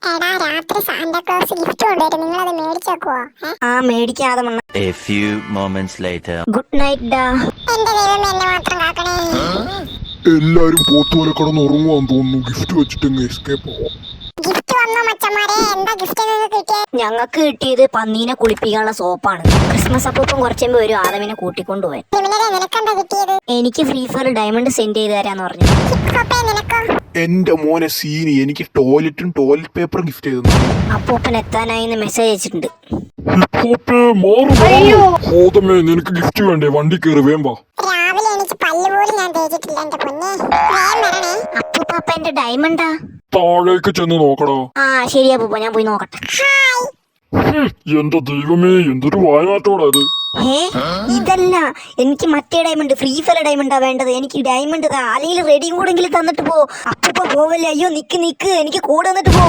എടാ രാത്രി Santa Claus gift കൊണ്ടുവരും, നിങ്ങളത് മേടിച്ചേക്കുവോ? ആ മേടിക്കാതെ മണ്ണ. A few moments later. Good night ഡാ. എന്റെ ദൈവം എന്നെ മാത്രം കാക്കണേ. എല്ലാരും പോത്തുപോലെ കിടന്ന് ഉറങ്ങുവാന്ന് തോന്നുന്നു. ഗിഫ്റ്റ് വെച്ചിട്ട് എസ്കേപ്പ് ആവാം. ഗിഫ്റ്റ് വന്നോ മച്ചന്മാരെ? എന്താ ഗിഫ്റ്റ് കിട്ടിയത്? ഞങ്ങൾക്ക് കിട്ടിയത് പന്നീനെ കുളിപ്പിക്കാനുള്ള സോപ്പാണ്. ക്രിസ്മസ് അപ്പം കുറച്ചുമ്പോ ഒരു ആദമിനെ കൂട്ടിക്കൊണ്ടുപോയി. നിനക്കെന്താ കിട്ടിയത്? എനിക്ക് ഫ്രീ ഫയർ ഡയമണ്ട് സെൻഡ് ചെയ്ത് തരാന്ന് പറഞ്ഞു. നിനക്കോ? എന്റെ മോനെ സീനി എനിക്ക് ടോയ്ലറ്റും ടോയ്ലറ്റ് പേപ്പറും ഗിഫ്റ്റ് ചെയ്തു. അപ്പൂപ്പൻ എത്താനായിന്ന് മെസ്സേജ് അയച്ചിട്ടുണ്ട്. നിനക്ക് ഗിഫ്റ്റ് വേണ്ടേ? വണ്ടി കയറി വേമ്പാ. രാവിലെ എനിക്ക് പല്ല് പോലും ഞാൻ തേച്ചിട്ടില്ല എന്റെ പൊന്നെ. വേഗം വരണേ. അപ്പൂപ്പ എന്റെ ഡയമണ്ടാ. താഴേക്ക് ചെന്ന് നോക്കടാ. ആ ശരി അപ്പൂപ്പ, ഞാൻ പോയി നോക്കട്ടെ. ഹായ്. എന്റെ ദൈവമേ, എന്തൊരു വായനാട്ടോടാ ഇത്. ഇതല്ല, എനിക്ക് മറ്റേ ഡയമണ്ട്, ഫ്രീ ഫയർ ഡയമണ്ടാ വേണ്ടത്. എനിക്ക് ഡയമണ്ട് അല്ലെങ്കിൽ റെഡിയും കൂടെങ്കിലും തന്നിട്ട് പോ. അപ്പൂപ്പ പോവല്ലേ? അയ്യോ നിക്ക്, എനിക്ക് കൂടെ വന്നിട്ട് പോ.